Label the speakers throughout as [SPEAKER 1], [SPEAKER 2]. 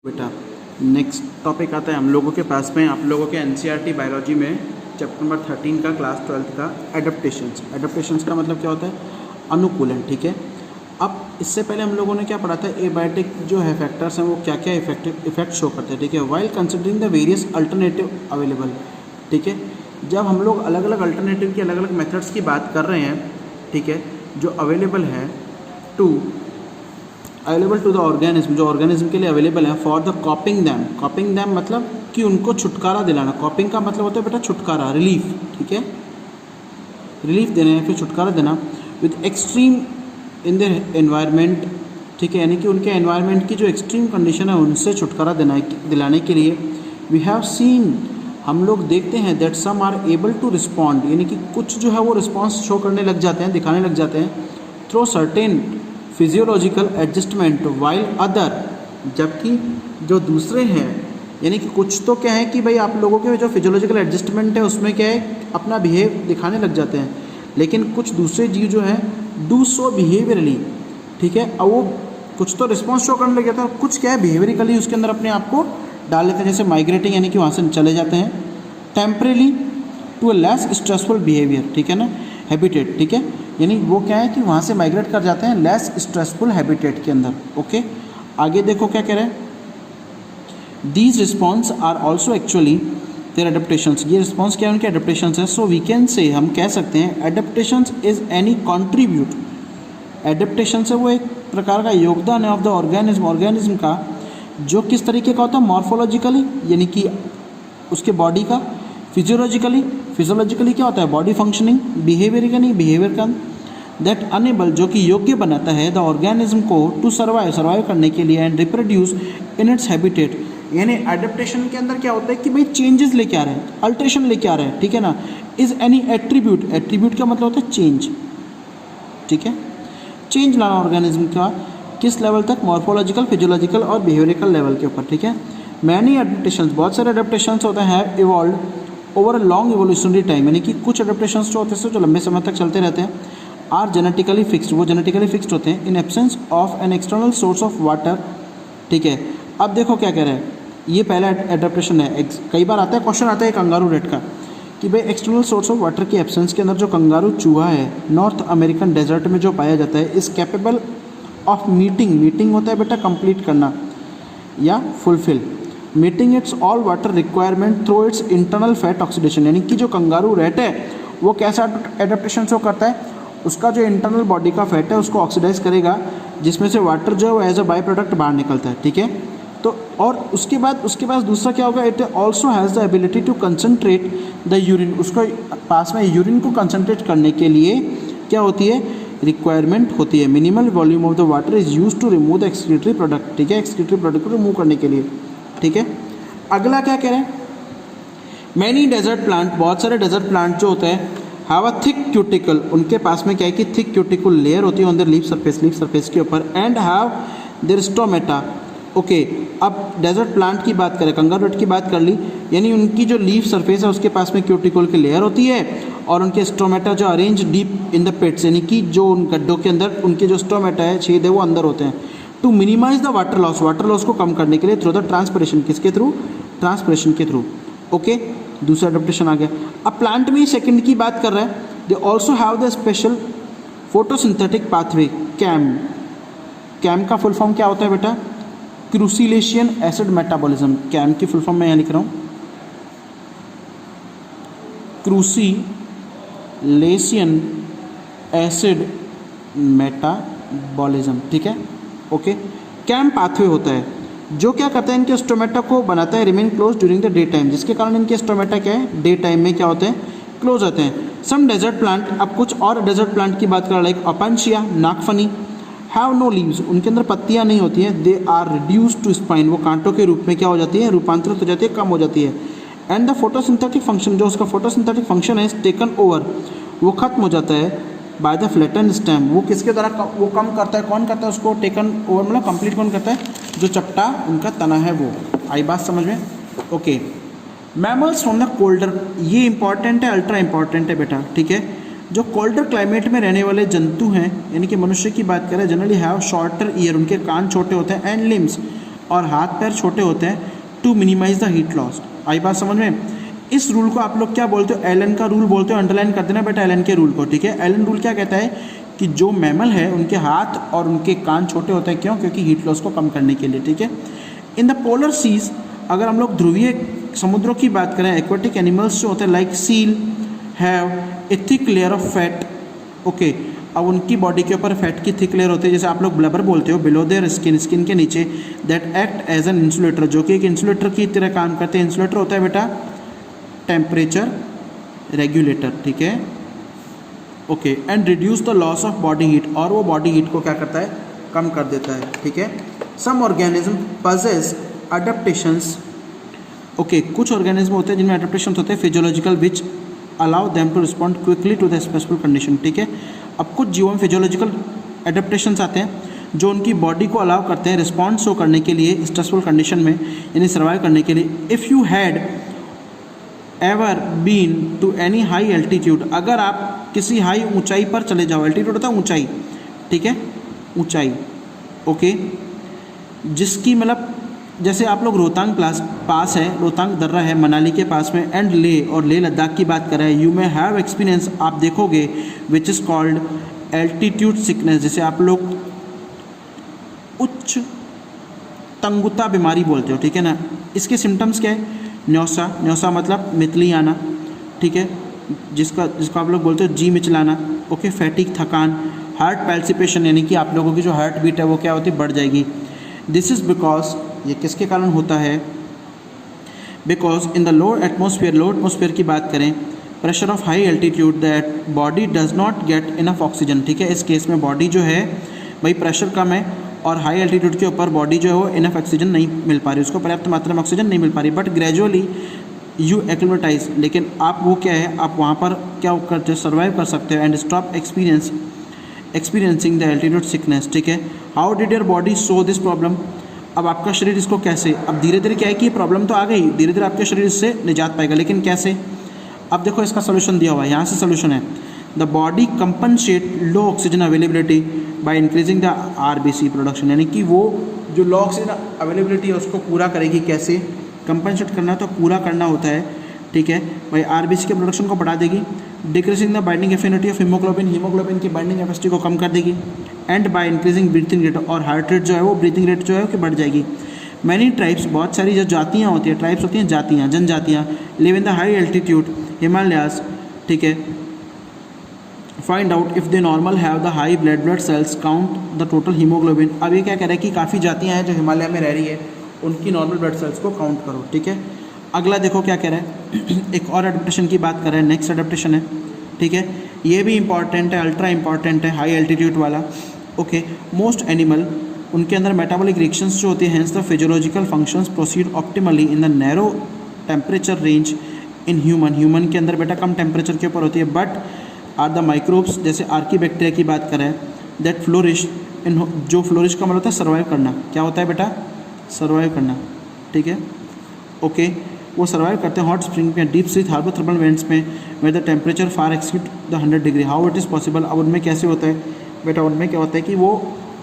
[SPEAKER 1] बेटा next topic आता है हम लोगों के पास में, आप लोगों के एनसीईआरटी बायोलॉजी में चैप्टर नंबर 13 का क्लास 12 का एडेप्टेशंस का मतलब क्या होता है? अनुकूलन। ठीक है, अब इससे पहले हम लोगों ने क्या पढ़ा था? एबायोटिक जो है फैक्टर्स हैं वो क्या क्या इफेक्ट शो करते हैं। ठीक है, while considering the various alternative available. ठीक है, जब हम लोग अलग अलग अल्टरनेटिव की अलग अलग मेथड्स की बात कर रहे हैं, ठीक है, जो अवेलेबल है टू द ऑर्गेनिज्म, जो ऑर्गेनिज्म के लिए अवेलेबल है फॉर द कॉपिंग दैम मतलब कि उनको छुटकारा दिलाना। कॉपिंग का मतलब होता है बेटा छुटकारा, रिलीफ। ठीक है, रिलीफ देना या फिर छुटकारा देना with extreme in their environment. ठीक है, यानी कि उनके एनवायरनमेंट की जो एक्सट्रीम कंडीशन है उनसे छुटकारा दिलाने के लिए वी हैव सीन, हम लोग देखते हैं that some are able to respond, यानी कि कुछ जो है वो रिस्पॉन्स शो करने लग जाते हैं, दिखाने लग जाते हैं through certain physiological adjustment while other, जबकि जो दूसरे हैं यानी कि कुछ तो क्या है कि भाई आप लोगों के जो फिजियोलॉजिकल एडजस्टमेंट है उसमें क्या है अपना बिहेव दिखाने लग जाते हैं, लेकिन कुछ दूसरे जीव जो हैं डू सो बिहेवियरली। ठीक है, अब वो कुछ तो रिस्पॉन्स शो करने लग जाता है, कुछ क्या है बिहेवियरिकली उसके अंदर अपने आप को डाल लेते हैं, जैसे माइग्रेटिंग यानी कि वहाँ से चले जाते हैं temporarily to a less stressful behaviour. ठीक है ना, हैबिटेट। ठीक है, यानी वो क्या है कि वहाँ से माइग्रेट कर जाते हैं लेस स्ट्रेसफुल हैबिटेट के अंदर। ओके, आगे देखो क्या कह रहे हैं, these response are also actually their adaptations. ये रिस्पॉन्स क्या है? उनके एडेप्टेशंस है। सो वी कैन से, हम कह सकते हैं adaptations is any contribute. Adaptation से वो एक प्रकार का योगदान है ऑफ द ऑर्गेनिज्म का, जो किस तरीके का होता है? मॉर्फोलॉजिकली यानी कि उसके बॉडी का, फिजियोलॉजिकली क्या होता है? बॉडी फंक्शनिंग, बिहेवियर का, दैट अनेबल जो कि योग्य बनाता है द ऑर्गेनिज्म को टू सर्वाइव करने के लिए and reproduce in its habitat. यानी एडेप्टेशन के अंदर क्या होता है कि भाई चेंजेस लेके आ रहे हैं, अल्ट्रेशन लेके आ रहे हैं। ठीक है ना, इज एनी एट्रीब्यूट का मतलब होता है चेंज। ठीक है, चेंज लाना ऑर्गेनिज्म का किस लेवल तक? मॉर्फोलॉजिकल, फिजियोलॉजिकल और बिहेवियरिकल लेवल के ऊपर। ठीक है, मैनी एडेप्टेशंस, बहुत सारे एडेप्टेशंस होते हैं evolve over a long evolutionary time, यानी कि कुछ एडेप्टेशंस जो होते हैं जो लंबे समय तक चलते रहते हैं, आर जेनेटिकली फिक्स्ड, वो जेनेटिकली फिक्स्ड होते हैं in absence of an external source of water. ठीक है, अब देखो क्या कह रहे हैं, ये पहला एडेप्टेशन है। कई बार आता है क्वेश्चन आता है कंगारू रेट का कि भाई एक्सटर्नल सोर्स ऑफ वाटर की एब्सेंस के अंदर जो कंगारू चूहा है नॉर्थ अमेरिकन डेजर्ट में जो पाया जाता है, इज़ कैपेबल ऑफ मीटिंग होता है बेटा कंप्लीट करना या fulfil, meeting it's all water requirement through it's internal fat oxidation. यानी कि जो कंगारू रेट है वो कैसा एडेप्टेशन शो करता है? उसका जो इंटरनल बॉडी का फैट है उसको ऑक्सीडाइज करेगा, जिसमें से वाटर जो है एज अ बाई प्रोडक्ट बाहर निकलता है। ठीक है, तो और उसके बाद दूसरा क्या होगा? It also has the ability to concentrate the urine, उसको पास में यूरिन को कंसनट्रेट करने के लिए क्या होती है? रिक्वायरमेंट होती है। Minimal volume of the water is use to remove the excretory product. ठीक है, एक्सक्रीटरी प्रोडक्ट को रिमूव करने के लिए। ठीक है, अगला क्या कह रहे हैं? मैनी डेजर्ट प्लांट, बहुत सारे डेजर्ट प्लांट जो होते हैं हैव अ थिक क्यूटिकल, उनके पास में क्या है कि थिक क्यूटिकल लेयर होती है ऑन द लीफ सरफेस के ऊपर, and have their stomata. Okay, अब डेजर्ट प्लांट की बात करें, कंगारू रेट की बात कर ली, यानी उनकी जो लीफ सरफेस है उसके पास में क्यूटिकल की लेयर होती है और उनके स्टोमेटा जो arrange deep in the pets, यानी कि जो उन गड्ढों के अंदर उनके जो स्टोमेटा है, छेद है, वो अंदर होते हैं। To minimise the water loss को कम करने के लिए थ्रू द ट्रांसपिरेशन, किसके थ्रू? ट्रांसपिरेशन के थ्रू। ओके, दूसरा एडेप्टेशन आ गया। अब प्लांट में सेकंड की बात कर रहा है, they also have the special photosynthetic pathway CAM का फुल फॉर्म क्या होता है बेटा? Crassulacean acid metabolism. कैम की फुल फॉर्म मैं यहाँ लिख रहा हूँ, क्रूसिलेशियन एसिड मेटाबॉलिज्म। ठीक है, ओके, कैम पाथवे होता है जो क्या करता है? इनके स्टोमेटा को बनाता है remain close during the day time, जिसके कारण इनके स्टोमेटा क्या है? डे टाइम में क्या होते हैं? क्लोज होते हैं। सम डेजर्ट प्लांट, अब कुछ और डेजर्ट प्लांट की बात करें लाइक अपांशिया, नागफनी, हैव नो लीव्स, उनके अंदर पत्तियां नहीं होती हैं, they are reduce to spine, वो कांटों के रूप में क्या हो जाती है? रूपांतरित हो जाती है, कम हो जाती है। एंड द फोटोसिंथेटिक फंक्शन, जो उसका फोटोसिंथेटिक फंक्शन है टेकन ओवर, वो खत्म हो जाता है बाय द फ्लैटन स्टेम। वो किसके द्वारा वो कम करता है? कौन करता है उसको? टेकन ओवर मतलब कंप्लीट कौन करता है? जो चपटा उनका तना है वो। आई बात समझ में? Okay, mammals from the colder, ये इंपॉर्टेंट है, अल्ट्रा इंपॉर्टेंट है बेटा। ठीक है, जो कोल्डर क्लाइमेट में रहने वाले जंतु हैं, यानी कि मनुष्य की बात करें, जनरली हैव शॉर्टर ईयर, उनके कान छोटे होते हैं, एंड लिम्स, और हाथ पैर छोटे होते हैं to minimise the heat loss. आई बात समझ में? इस रूल को आप लोग क्या बोलते हो? एलन का रूल बोलते हो। अंडरलाइन कर देना बेटा एलन के रूल को, ठीक है। एलन रूल क्या कहता है कि जो मैमल है उनके हाथ और उनके कान छोटे होते हैं, क्यों? क्योंकि हीट लॉस को कम करने के लिए, ठीक है। इन द पोलर सीज, अगर हम लोग ध्रुवीय समुद्रों की बात करें, एक्वाटिक एनिमल्स जो होते हैं like seal have a thick layer of fat, okay. अब उनकी बॉडी के ऊपर फैट की थिक लेयर होती है, जैसे आप लोग ब्लबर बोलते हो, बिलो देयर स्किन, स्किन के नीचे, that act as an insulator, जो कि एक इंसुलेटर की तरह काम करते हैं। इंसुलेटर होता है बेटा टेम्परेचर रेगुलेटर, ठीक है, okay. And reduce the loss of body heat, और वो बॉडी हीट को क्या करता है? कम कर देता है, ठीक है। Some organism possess adaptations, okay. कुछ ऑर्गेनिज्म होते हैं जिनमें अडेप्टेशन होते हैं physiological which allow them to respond quickly to the specific condition, ठीक है। अब कुछ जीवों में फिजियोलॉजिकल अडेप्टेशंस आते हैं जो उनकी बॉडी को अलाउ करते हैं रिस्पॉन्ड शो करने के लिए स्ट्रेसफुल कंडीशन में, यानी सर्वाइव करने के लिए। If you had ever been to any high altitude, अगर आप किसी हाई ऊंचाई पर चले जाओ, एल्टीट्यूड होता है ऊंचाई, ठीक है, ऊंचाई, ओके, जिसकी मतलब जैसे आप लोग रोहतांग पास है, रोहतांग दर्रा है मनाली के पास में, एंड ले और लेह लद्दाख की बात करें, यू मे हैव एक्सपीरियंस, आप देखोगे, which is called altitude sickness, जिसे आप लोग उच्च तंगुता बीमारी बोलते हो, ठीक है ना। इसके सिम्टम्स क्या है? न्योसा, न्योसा मतलब मितली आना, ठीक है, जिसको आप लोग बोलते हो जी मिचलाना, ओके। फैटिक, थकान, हार्ट पैल्सिपेशन, यानी कि आप लोगों की जो हार्ट बीट है वो क्या होती है? बढ़ जाएगी। दिस इज़ बिकॉज, ये किसके कारण होता है? Because in the low atmosphere की बात करें, pressure of high altitude, that body does not get enough oxygen, ठीक है। इस केस में बॉडी जो है भाई प्रेशर कम है और हाई एल्टीट्यूड के ऊपर बॉडी जो है वो इनफ ऑक्सीजन नहीं मिल पा रही, उसको पर्याप्त मात्रा में ऑक्सीजन नहीं मिल पा रही, बट ग्रेजुअली यू एक्लिमेटाइज, लेकिन आप वो क्या है, आप वहाँ पर क्या करते हो? सर्वाइव कर सकते हो, and stop experiencing the altitude sickness, ठीक है। How did your body so this problem? अब आपका शरीर इसको कैसे, अब धीरे धीरे क्या है कि ये प्रॉब्लम तो आ गई, धीरे धीरे आपके शरीर इससे निजात पाएगा, लेकिन कैसे? अब देखो इसका सोल्यूशन दिया हुआ है, यहाँ से सोल्यूशन है, the body compensate low oxygen availability by increasing the RBC production, यानी कि वो जो लो ऑक्सीजन अवेलेबिलिटी है उसको पूरा करेगी। कैसे कंपनसेट करना? तो पूरा करना होता है, ठीक है भाई, RBC के प्रोडक्शन को बढ़ा देगी। Decreasing the binding affinity of haemoglobin, haemoglobin की बाइंडिंग कैपेसिटी को कम कर देगी। And by increasing breathing rate, और हार्ट रेट जो है वो ब्रीथिंग रेट जो है कि बढ़ जाएगी। मैनी ट्राइब्स, बहुत सारी जो जातियाँ होती हैं, ट्राइब्स होती हैं जातियाँ, जनजातियाँ, live in the high altitude Himalayas, ठीक है। Find out if they normal have the high blood cells count the total haemoglobin. अब ये क्या कह रहा है कि काफ़ी जातियाँ हैं जो हिमालय में रह रही है, उनकी नॉर्मल ब्लड सेल्स को काउंट करो, ठीक है। अगला देखो क्या कह रहा है, एक और एडेप्टेशन की बात कर रहे हैं, नेक्स्ट एडेप्टेशन है, ठीक है। ये भी इंपॉर्टेंट है, अल्ट्रा इंपॉर्टेंट है, हाई एल्टीट्यूड वाला, ओके। मोस्ट एनिमल, उनके अंदर मेटाबॉलिक रिएक्शंस जो होती है, hence the physiological functions proceed optimally in the narrow temperature range in human के अंदर बेटा कम टेम्परेचर के ऊपर होती है, बट आर द माइक्रोब्स, जैसे आर्की बैक्टीरिया की बात करें, दैट फ्लोरिश इन, जो फ्लोरिश का मतलब होता है सर्वाइव करना, क्या होता है बेटा? सर्वाइव करना, ठीक है, ओके। वो सर्वाइव करते हैं हॉट स्प्रिंग में, डीप सी हाइपोथर्मल वेंट्स में, where the temperature far exceed the 100 degree. How it is possible? अब उनमें कैसे होता है बेटा? उनमें क्या होता है कि वो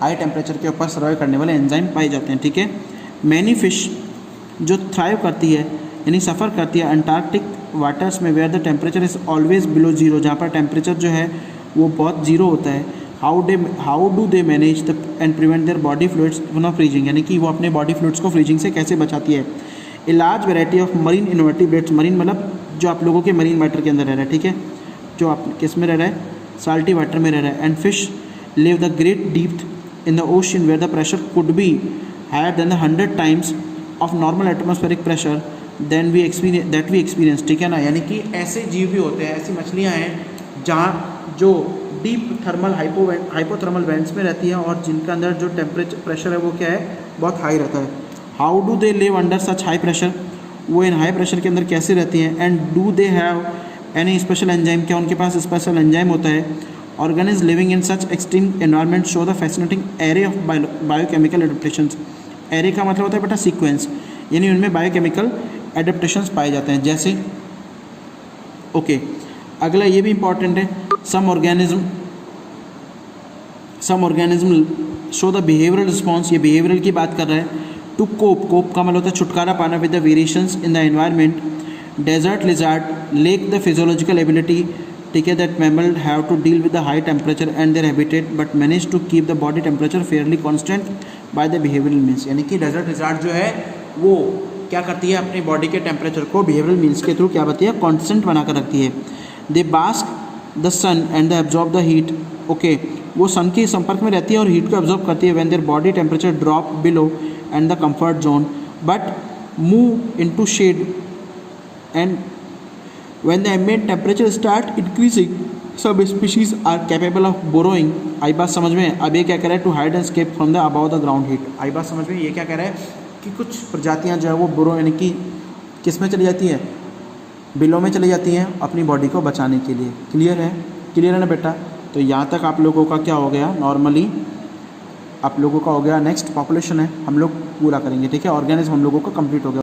[SPEAKER 1] हाई टेम्परेचर के ऊपर सर्वाइव करने वाले एंजाइम पाए जाते हैं, ठीक है। मैनी फिश जो थ्राइव करती है, यानी सफ़र करती है अंटार्कटिक वाटर्स में, where the temperature is always below zero, जहाँ पर टेम्परेचर जो है वो बहुत जीरो होता है। How do they manage the end prevent their body fluids from freezing, यानी कि वो अपने बॉडी फ्लूइड्स को फ्रीजिंग से कैसे बचाती है। A large variety of marine invertebrates, marine मतलब जो आप लोगों के मरीन वाटर के अंदर रह रहा है, ठीक है, जो आप किस में रह रहा है? साल्टी वाटर में रह रहा है। And fish live the great deep in the ocean where the pressure could be higher than the 100 times of normal atmospheric pressure that we experience, ठीक है ना। यानी कि ऐसे जीव भी होते हैं, ऐसी मछलियाँ हैं जहाँ जो डीप थर्मल हाइपोथर्मल वेंट्स में रहती हैं और जिनके अंदर जो टेम्परेचर प्रेशर है वो क्या है? बहुत हाई रहता है। How do they live under such high pressure? वो इन हाई प्रेशर के अंदर कैसे रहती हैं? And do they have any special enzyme? क्या उनके पास स्पेशल एंजाइम होता है? Organism living in such extreme environment show the fascinating array of biochemical adaptations. Array का मतलब होता है बेटा सीक्वेंस, यानी उनमें बायोकेमिकल एडेप्टेशंस पाए जाते हैं, जैसे ओके। अगला ये भी इंपॉर्टेंट है, some organism show the behavioural response. ये बिहेवियरल की बात कर रहा है। टू कोप का मतलब होता है छुटकारा पाना with the variations in the environment. Desert lizard lack the physiological ability, ठीक है, that mammal have to deal with the high temperature and their habitat but manage to keep the body temperature fairly constant by the behavioural means. यानी कि desert lizard जो है वो क्या करती है, अपनी बॉडी के टेम्परेचर को बिहेवियरल मीन्स के थ्रू क्या करती है, कॉन्स्टेंट बनाकर रखती है। They bask the sun and they absorb the heat, okay, वो सन के संपर्क में रहती है और हीट को एब्जॉर्ब करती है when their body temperature drop below and the comfort zone but move into shade and when the ambient temperature start increasing some species are capable of burrowing। आई बात समझ में? अब ये क्या कह रहा है, to hide and escape from the above the ground heat। आई बात समझ में? ये क्या कह रहा है कि कुछ प्रजातियां जो है वो बुरो यानी कि किस में चली जाती है, बिलो में चली जाती हैं अपनी बॉडी को बचाने के लिए। क्लियर है? क्लियर है ना बेटा? तो यहाँ तक आप लोगों का क्या हो गया, नॉर्मली आप लोगों का हो गया। नेक्स्ट पॉपुलेशन है, हम लोग पूरा करेंगे, ठीक है। ऑर्गेनिज्म हम लोगों का कंप्लीट हो गया।